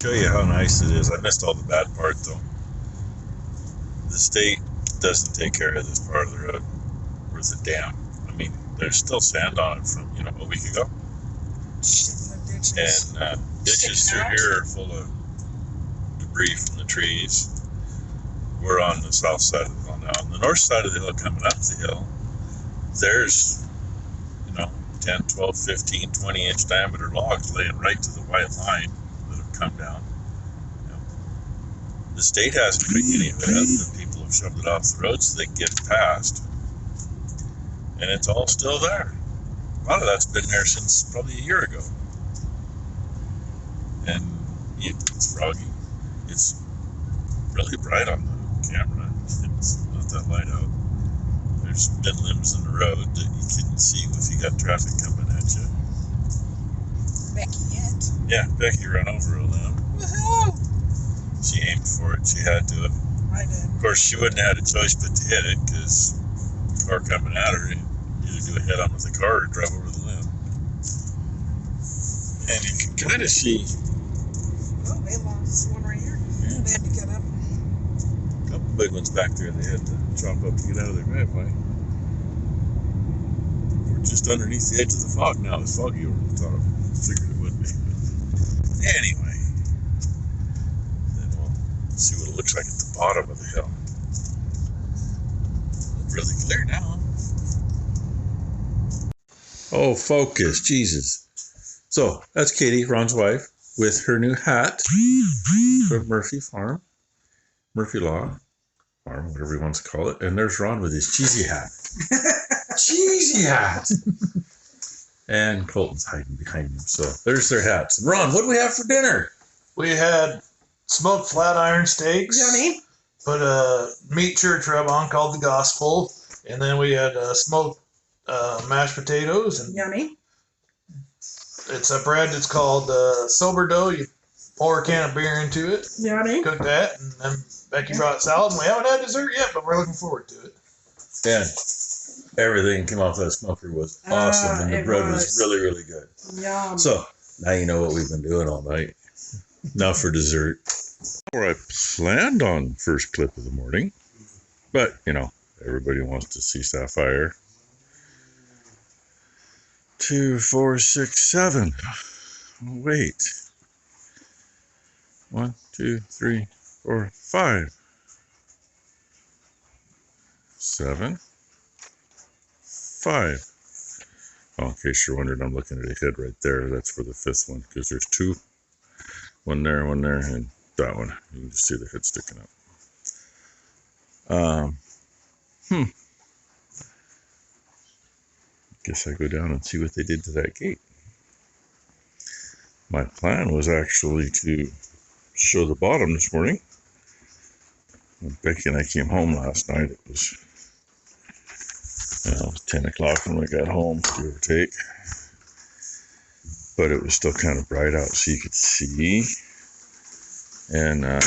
Show you how nice it is. I missed all the bad part though. The state doesn't take care of this part of the road where the dam. I mean, there's still sand on it from, a week ago. And ditches through here are full of debris from the trees. We're on the south side of the hill now. On the north side of the hill coming up the hill, there's, 10, 12, 15, 20-inch diameter logs laying right to the white line that have come down. The state hasn't picked any of it up, and people have shoved it off the road so they can get past. And it's all still there. A lot of that's been there since probably a year ago. And it's froggy. It's really bright on the camera. It's not that light out. There's dead limbs in the road that you couldn't see if you got traffic coming at you. Becky yet. Yeah, Becky ran over a limb. Woohoo! She aimed for it. She had to. I did. Of course, she wouldn't have had a choice but to hit it because the car coming at her, either do a head-on with the car or drive over the limb. And you can kind of see. Oh, they lost one right here. Yeah. They had to get up. A couple big ones back there they had to chop up to get out of their driveway. We're just underneath the edge of the fog now. It's foggy over the top. Figured it would be. Anyway, then we'll see what it looks like at the bottom of the hill. It's really clear now. Oh, focus, Jesus. So, that's Katie, Ron's wife, with her new hat from Murphy Farm. Murphy Law Farm, whatever he wants to call it. And there's Ron with his cheesy hat. Cheesy hat! And Colton's hiding behind him. So there's their hats. And Ron, what do we have for dinner? We had smoked flat iron steaks. Yummy. Put a meat church rub on called the Gospel. And then we had smoked mashed potatoes. And Yummy. it's a bread that's called sober dough. You pour a can of beer into it. Yummy. Cook that. And then Becky brought salad. And we haven't had dessert yet, but we're looking forward to it. And everything came off that smoker was awesome. And the bread was really, really good. Yum. So now you know what we've been doing all night. Now for dessert. Or I planned on first clip of the morning. But, everybody wants to see Sapphire. 2, 4, 6, 7. Wait. 1, 2, 3, 4, 5. 7. 5. Oh, in case you're wondering, I'm looking at a head right there. That's for the fifth one, because there's 2. One there, and that one. You can just see the head sticking up. Guess I go down and see what they did to that gate. My plan was actually to show the bottom this morning. When Becky and I came home last night, it was 10 o'clock when we got home, give or take. But it was still kind of bright out, so you could see. And I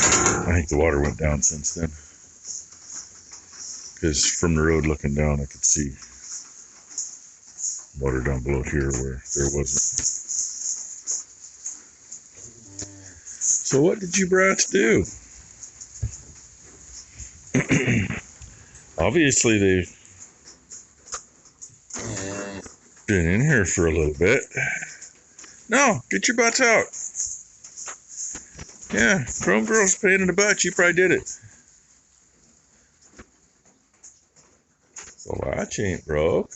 think the water went down since then. Because from the road looking down, I could see water down below here where there wasn't. So what did you brats do? Obviously they've been in here for a little bit. No, get your butts out. Yeah, Chrome Girl's pain in the butt. You probably did it. The latch ain't broke.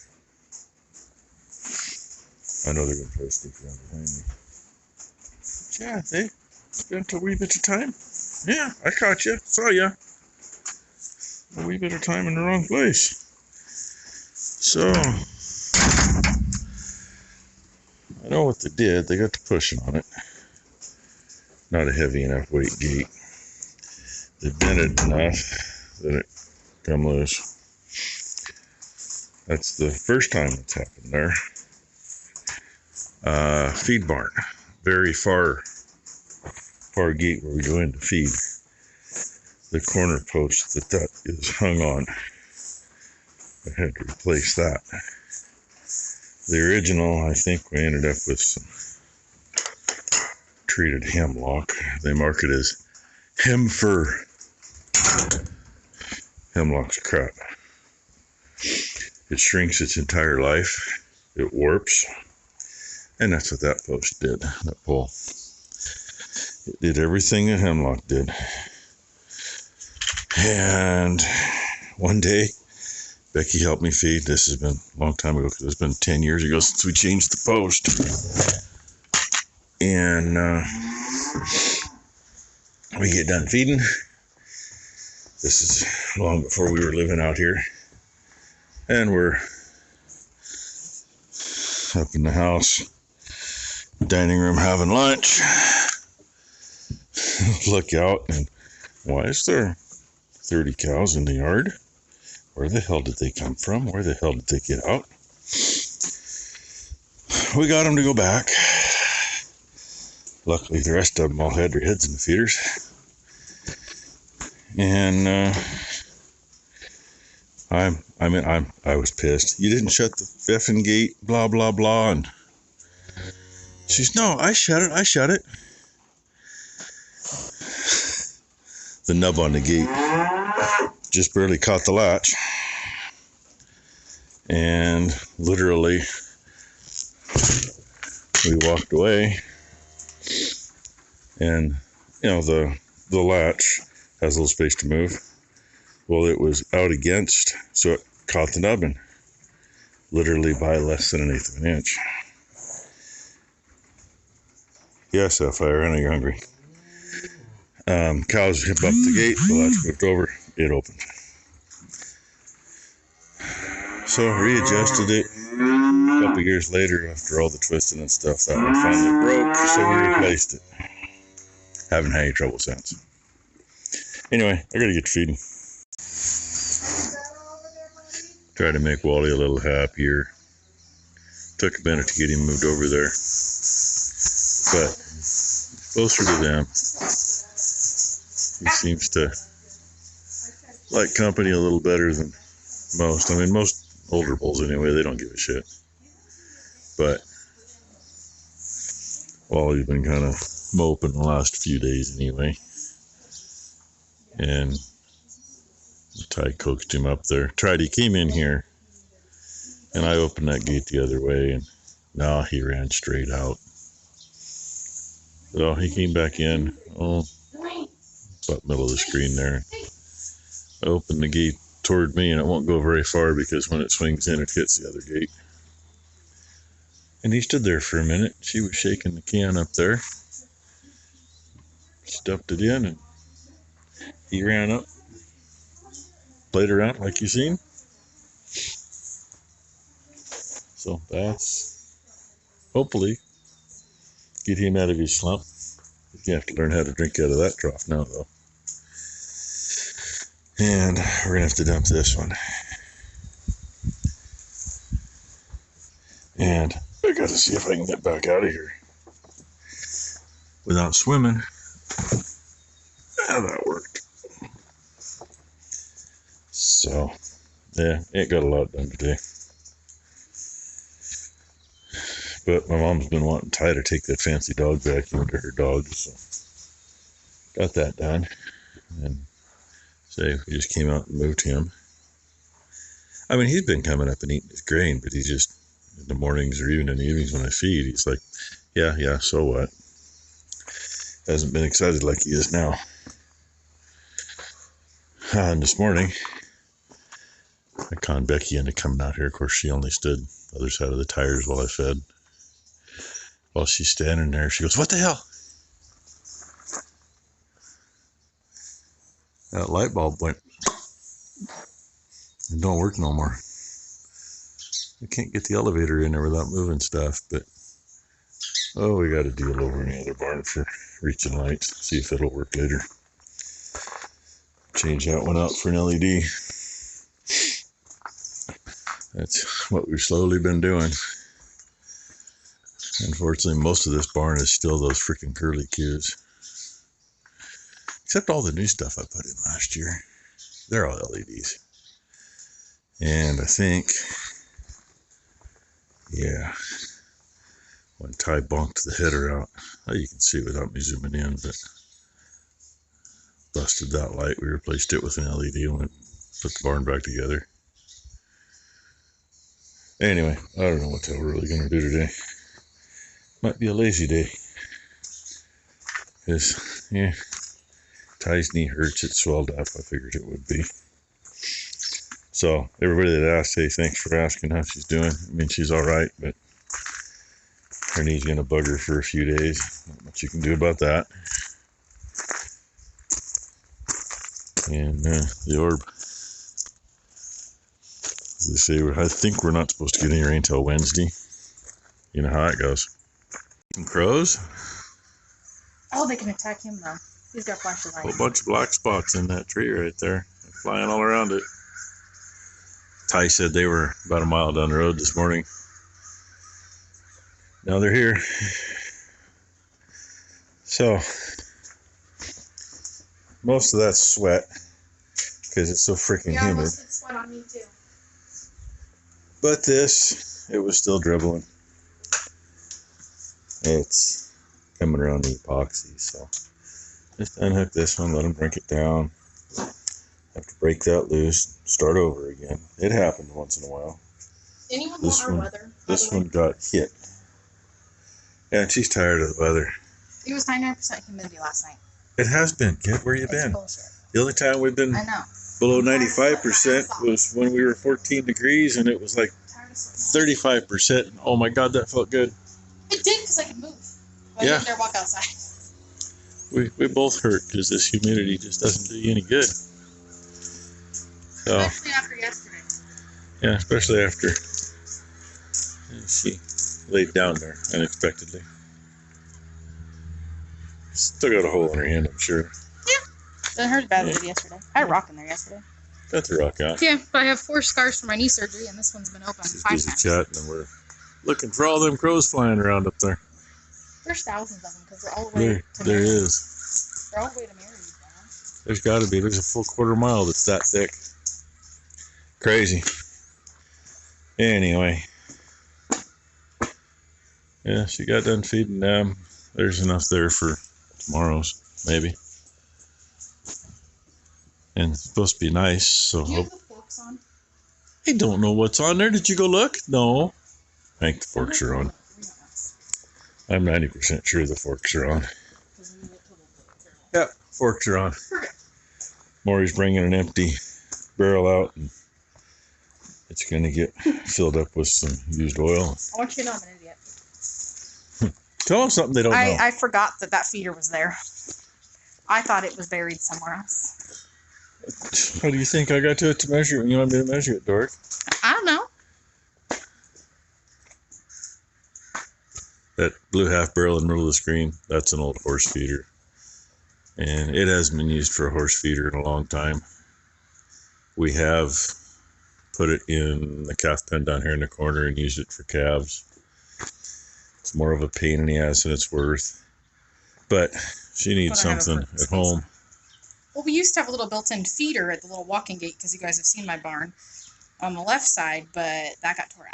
I know they're going to try to sneak around behind me. Yeah, they spent a wee bit of time. Yeah, I caught you. Saw ya. A wee bit of time in the wrong place. So, I know what they did. They got the pushing on it. Not a heavy enough weight gate. They bent it enough that it come loose. That's the first time it's happened there. Feed barn. Very far gate where we go in to feed. The corner post that is hung on. I had to replace that. The original, I think we ended up with some treated hemlock. They mark it as hem fir. Hemlock's crap. It shrinks its entire life. It warps. And that's what that post did, that pole. It did everything a hemlock did. And one day, Becky helped me feed. This has been a long time ago, because it's been 10 years ago since we changed the post. And we get done feeding. This is long before we were living out here. And we're up in the house, dining room, having lunch. Look out, and why is there 30 cows in the yard? Where the hell did they come from? Where the hell did they get out? We got them to go back. Luckily, the rest of them all had their heads in the feeders. And I was pissed. You didn't shut the effing gate, blah, blah, blah. And she's, no, I shut it. The nub on the gate just barely caught the latch. And literally, we walked away. And, you know, the latch has a little space to move. Well, it was out against, so it caught the nubbin, literally by less than 1/8 of an inch. Yes, Sapphire, I know you're hungry. Cows hit up the gate, the latch moved over, it opened. So readjusted it. A couple years later, after all the twisting and stuff, that one finally broke, so we replaced it. Haven't had any trouble since. Anyway, I gotta get to feeding. Try to make Wally a little happier. Took a minute to get him moved over there. But closer to them, he seems to like company a little better than most. I mean, most older bulls anyway, they don't give a shit. But Wally's been kind of moping the last few days anyway. And Ty coaxed him up there. He came in here, and I opened that gate the other way, and now he ran straight out. So he came back in, about middle of the screen there. I opened the gate toward me, and it won't go very far because when it swings in, it hits the other gate. And he stood there for a minute. She was shaking the can up there. Stuffed it in, and he ran up, played around like you seen. So that's hopefully get him out of his slump. You have to learn how to drink out of that trough now, though. And we're gonna have to dump this one. And I gotta see if I can get back out of here without swimming. Yeah, that worked. So, yeah, ain't got a lot done today. But my mom's been wanting Ty to take that fancy dog vacuum to her dogs, so got that done. And we just came out and moved him. I mean, he's been coming up and eating his grain, but he's just, in the mornings or even in the evenings when I feed, he's like, yeah, so what? Hasn't been excited like he is now. And this morning, I conned Becky into coming out here. Of course, she only stood the other side of the tires while I fed. While she's standing there, she goes, "What the hell?" That light bulb went. It don't work no more. I can't get the elevator in there without moving stuff, but we got a deal over in the other barn for reaching lights. See if it'll work later. Change that one out for an LED. That's what we've slowly been doing. Unfortunately, most of this barn is still those freaking curly cues. Except all the new stuff I put in last year. They're all LEDs. And I think, yeah, When Ty bonked the header out, oh, you can see it without me zooming in, but busted that light. We replaced it with an LED and put the barn back together. Anyway, I don't know what the hell we're really going to do today. Might be a lazy day. Because, yeah, Ty's knee hurts. It swelled up. I figured it would be. So, everybody that asked, hey, thanks for asking how she's doing. I mean, she's all right, but her knee's going to bug her for a few days. Not much you can do about that. And the orb. As they say, I think we're not supposed to get any rain until Wednesday. You know how it goes. And crows? Oh, they can attack him though. He's got flashlights. A whole bunch of black spots in that tree right there. They're flying all around it. Ty said they were about a mile down the road this morning. Now they're here. So, most of that's sweat because it's so freaking humid. Most of it's sweat on me too. But this, it was still dribbling. It's coming around the epoxy, so just unhook this one, let them break it down. Have to break that loose, start over again. It happened once in a while. Anyone want our weather? This one got hit. Yeah, and she's tired of the weather. It was 99% humidity last night. It has been, kid. Where you It's been? bullshit. The only time we've been I know. below 95% was when we were 14 degrees, and it was like 35%. Oh my God, that felt good. It did because I could move. I Yeah. didn't dare walk outside. We both hurt because this humidity just doesn't do you any good. So, Especially after yesterday. yeah, especially after she laid down there unexpectedly. Still got a hole in her hand, I'm sure. Doesn't hurt as bad as it did yesterday. I had a rock in there yesterday. Got the rock out. Yeah, but I have 4 scars from my knee surgery, and this one's been open She's 5 busy times. chatting, and we're looking for all them crows flying around up there. There's thousands of them because they're all the way to There Maryland. is. They're all the way to Maryland now. There's got to be. There's a full quarter mile that's that thick. Crazy. Anyway. Yeah, she got done feeding them. There's enough there for tomorrow's, maybe. And it's supposed to be nice, so Do you hope. have the forks on? I don't know what's on there. Did you go look? No. I think the forks are on. I'm 90% sure the forks are on. Yep, forks are on. Perfect. Maury's bringing an empty barrel out, and it's going to get filled up with some used oil. I want you to know I'm an idiot. Tell them something they don't know. I forgot that feeder was there. I thought it was buried somewhere else. How do you think I got to it to measure it when you want me to measure it, Dork? I don't know. That blue half barrel in the middle of the screen, that's an old horse feeder. And it hasn't been used for a horse feeder in a long time. We have put it in the calf pen down here in the corner and used it for calves. It's more of a pain in the ass than it's worth. But she needs But I have a something perfect at space. home. Well, we used to have a little built-in feeder at the little walking gate because you guys have seen my barn on the left side, but that got tore out.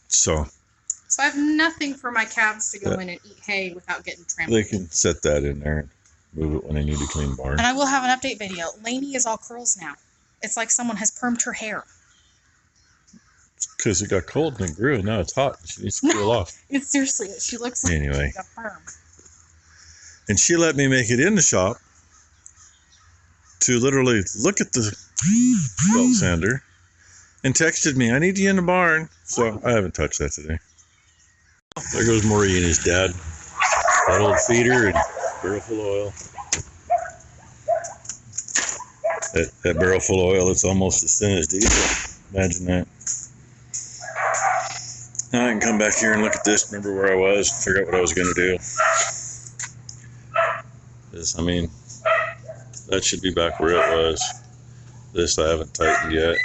So So I have nothing for my calves to go in and eat hay without getting trampled. they can set that in there and move it when they need to clean barn. And I will have an update video. Lainey is all curls now. It's like someone has permed her hair. Because it got cold and it grew, and now it's hot. She needs to cool off. It's seriously, she looks like Anyway. a perm. And she let me make it in the shop to literally look at the belt sander and texted me, I need you in the barn. So I haven't touched that today. There goes Maury and his dad. That old feeder and barrel full of oil. That barrel full of oil, it's almost as thin as diesel. Imagine that. Now I can come back here and look at this, remember where I was, figure out what I was going to do. I mean, that should be back where it was. This I haven't tightened yet.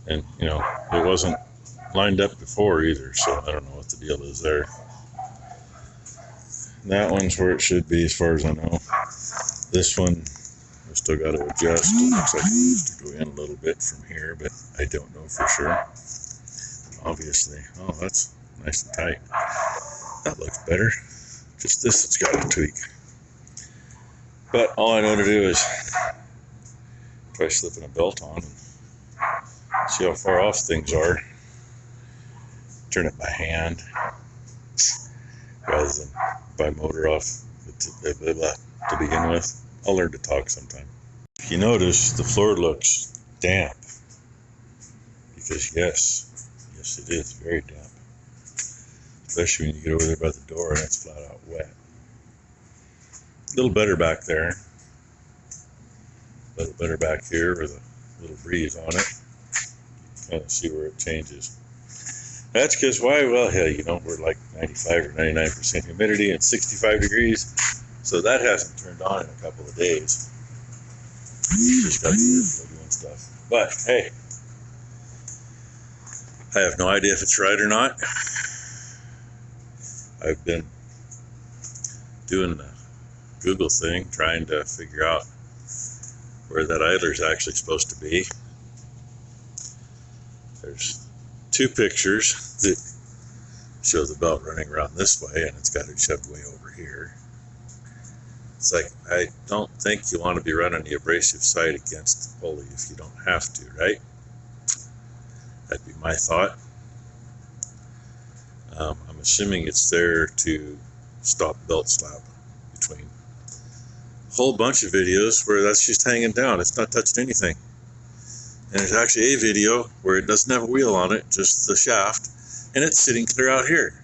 And, you know, it wasn't lined up before either, so I don't know what the deal is there. That one's where it should be as far as I know. This one, we still got to adjust. It looks like it needs to go in a little bit from here, but I don't know for sure. Obviously. Oh, that's nice and tight. That looks better. Just this, it's got a tweak. But all I know to do is try slipping a belt on and see how far off things are. Turn it by hand rather than by motor off to begin with. I'll learn to talk sometime. If you notice, the floor looks damp. Because yes, it is very damp. Especially when you get over there by the door and it's flat out wet. A little better back there. A little better back here with a little breeze on it. Kind of see where it changes. That's because why? Well, hell, you know, we're like 95 or 99% humidity and 65 degrees. So that hasn't turned on in a couple of days. Just got the airflow doing stuff. But hey, I have no idea if it's right or not. I've been doing the Google thing, trying to figure out where that idler is actually supposed to be. There's two pictures that show the belt running around this way, and it's got it shoved way over here. It's like, I don't think you want to be running the abrasive side against the pulley if you don't have to, right? That'd be my thought. I'm assuming it's there to stop belt slap between. A whole bunch of videos where that's just hanging down. It's not touching anything. And there's actually a video where it doesn't have a wheel on it, just the shaft, and it's sitting clear out here.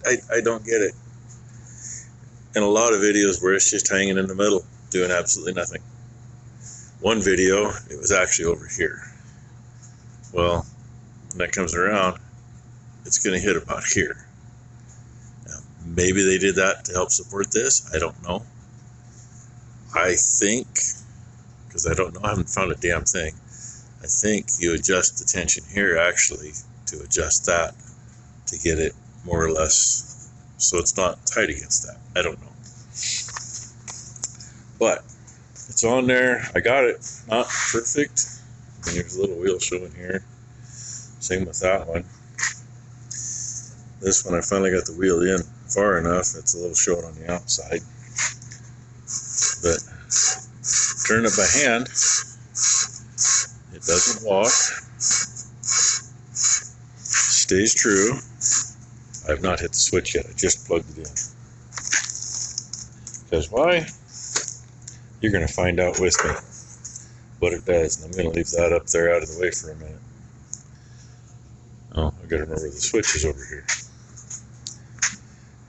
I don't get it. And a lot of videos where it's just hanging in the middle, doing absolutely nothing. One video, it was actually over here. Well, when that comes around, it's going to hit about here. Now, maybe they did that to help support this. I don't know. I think, because I don't know, I haven't found a damn thing. I think you adjust the tension here actually to adjust that to get it more or less so it's not tight against that. I don't know. But it's on there. I got it. Not perfect. And there's a little wheel showing here. Same with that one. This one I finally got the wheel in far enough. It's a little short on the outside. But turn it by hand. It doesn't walk. Stays true. I've not hit the switch yet. I just plugged it in. Because why? You're going to find out with me what it does. And I'm going to leave that up there out of the way for a minute. Oh, I've got to remember the switch is over here.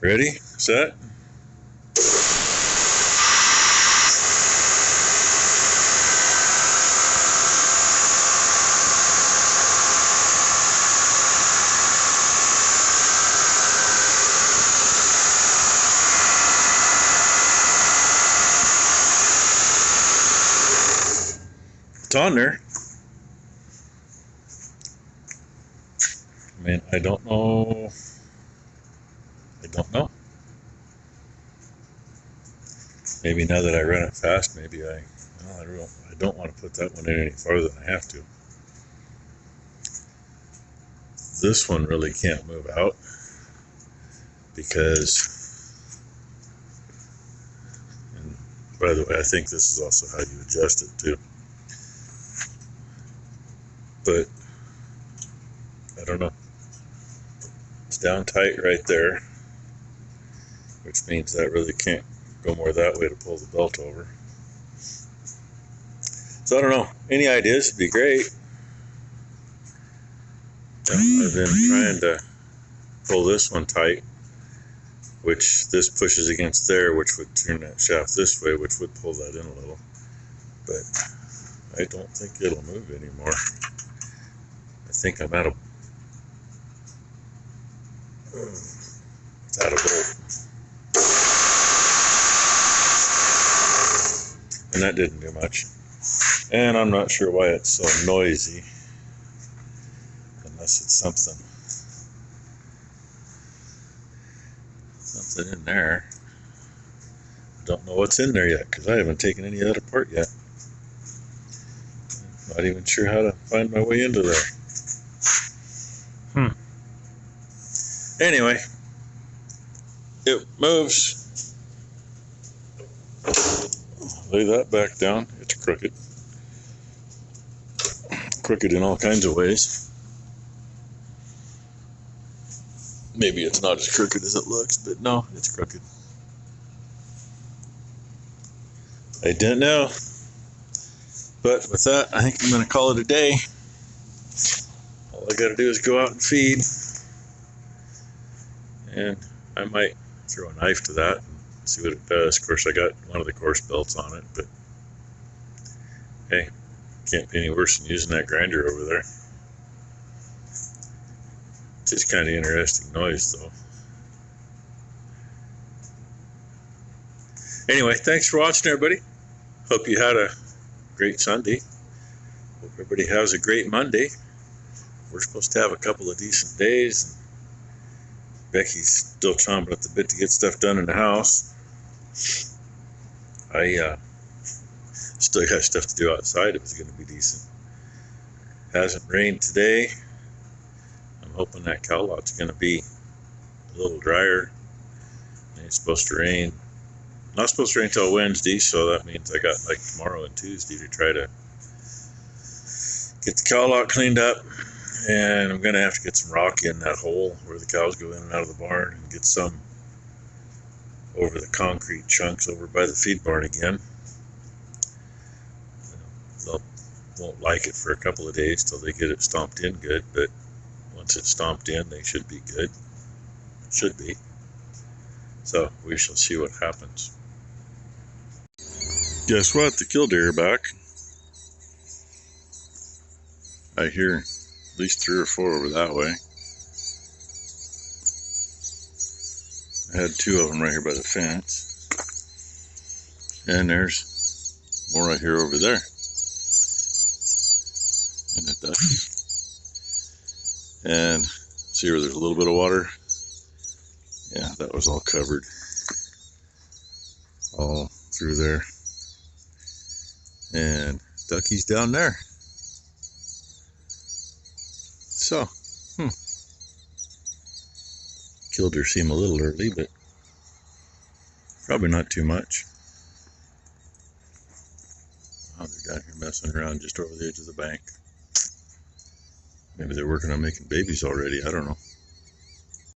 Ready? Set? It's on there. I mean, I don't know. Maybe now that I run it fast, maybe I don't want to put that one in any farther than I have to. This one really can't move out because, and by the way, I think this is also how you adjust it too. But I don't know. It's down tight right there, which means that really can't go more that way to pull the belt over. So I don't know. Any ideas would be great. I've been trying to pull this one tight, which this pushes against there, which would turn that shaft this way, which would pull that in a little. But I don't think it'll move anymore. I think I'm out of bolt. And that didn't do much. And I'm not sure why it's so noisy. Unless it's something in there. I don't know what's in there yet because I haven't taken any of that apart yet. Not even sure how to find my way into there. Anyway, it moves. Lay that back down. It's crooked. Crooked in all kinds of ways. Maybe it's not as crooked as it looks, but no, it's crooked. I don't know. But with that, I think I'm going to call it a day. All I got to do is go out and feed. And I might throw a knife to that and see what it does. Of course, I got one of the course belts on it, but hey, can't be any worse than using that grinder over there. It's just kind of interesting noise, though. Anyway, thanks for watching, everybody. Hope you had a great Sunday. Hope everybody has a great Monday. We're supposed to have a couple of decent days. Becky's still chomping at the bit to get stuff done in the house. I still got stuff to do outside. It was going to be decent. Hasn't rained today. I'm hoping that cow lot's going to be a little drier. And it's supposed to rain. Not supposed to rain until Wednesday, so that means I got like tomorrow and Tuesday to try to get the cow lot cleaned up. And I'm going to have to get some rock in that hole where the cows go in and out of the barn and get some over the concrete chunks over by the feed barn again. They won't like it for a couple of days till they get it stomped in good, but once it's stomped in, they should be good. Should be. So we shall see what happens. Guess what? The killdeer are back. I hear at least 3 or 4 over that way. I had 2 of them right here by the fence. And there's more right here over there. And a ducky. And see where there's a little bit of water? Yeah, that was all covered. All through there. And duckies down there. So, killdeer seem a little early, but probably not too much. Oh, they're down here messing around just over the edge of the bank. Maybe they're working on making babies already. I don't know.